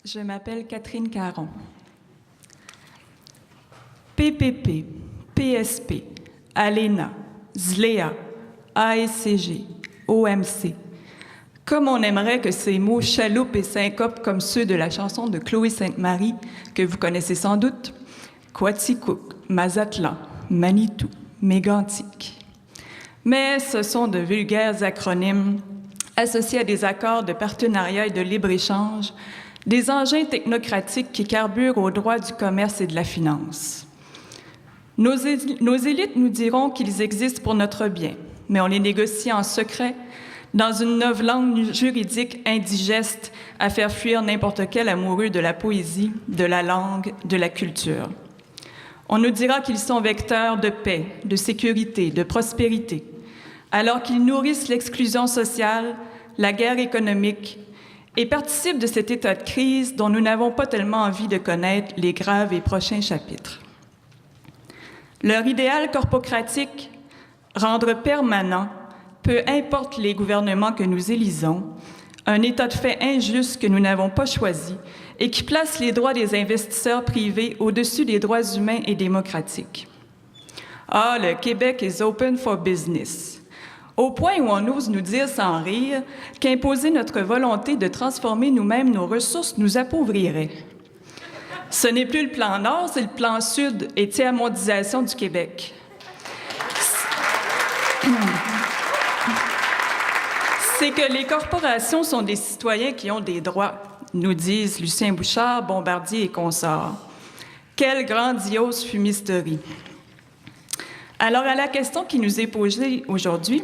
Je m'appelle Catherine Caron. PPP, PSP, ALENA, ZLEA, ASCG, OMC. Comme on aimerait que ces mots chaloupent et syncopent comme ceux de la chanson de Chloé Sainte-Marie, que vous connaissez sans doute, Quaticook, Mazatlan, Manitou, Mégantic. Mais ce sont de vulgaires acronymes associés à des accords de partenariat et de libre-échange, des engins technocratiques qui carburent au droit du commerce et de la finance. Nos élites nous diront qu'ils existent pour notre bien, mais on les négocie en secret dans une novlangue juridique indigeste à faire fuir n'importe quel amoureux de la poésie, de la langue, de la culture. On nous dira qu'ils sont vecteurs de paix, de sécurité, de prospérité, alors qu'ils nourrissent l'exclusion sociale, la guerre économique et participent de cet état de crise dont nous n'avons pas tellement envie de connaître les graves et prochains chapitres. Leur idéal corpocratique, rendre permanent, peu importe les gouvernements que nous élisons, un état de fait injuste que nous n'avons pas choisi et qui place les droits des investisseurs privés au-dessus des droits humains et démocratiques. Ah, le Québec is open for business. Au point où on ose nous dire sans rire qu'imposer notre volonté de transformer nous-mêmes nos ressources nous appauvrirait. Ce n'est plus le plan Nord, c'est le plan Sud et tiers-mondisation du Québec. C'est que les corporations sont des citoyens qui ont des droits, nous disent Lucien Bouchard, Bombardier et consorts. Quelle grandiose fumisterie! Alors, à la question qui nous est posée aujourd'hui,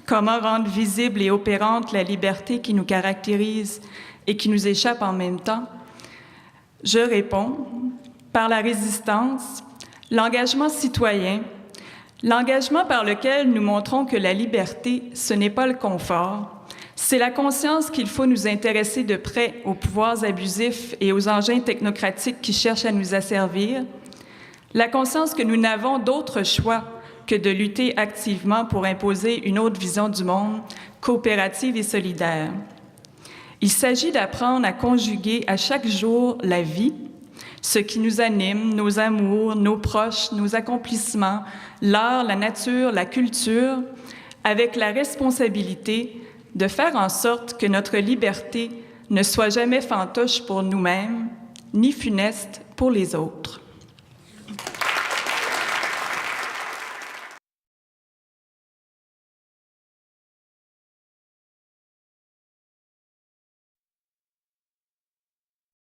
comment rendre visible et opérante la liberté qui nous caractérise et qui nous échappe en même temps? Je réponds par la résistance, l'engagement citoyen, l'engagement par lequel nous montrons que la liberté, ce n'est pas le confort, c'est la conscience qu'il faut nous intéresser de près aux pouvoirs abusifs et aux engins technocratiques qui cherchent à nous asservir, la conscience que nous n'avons d'autre choix que de lutter activement pour imposer une autre vision du monde, coopérative et solidaire. Il s'agit d'apprendre à conjuguer à chaque jour la vie, ce qui nous anime, nos amours, nos proches, nos accomplissements, l'art, la nature, la culture, avec la responsabilité de faire en sorte que notre liberté ne soit jamais fantoche pour nous-mêmes, ni funeste pour les autres.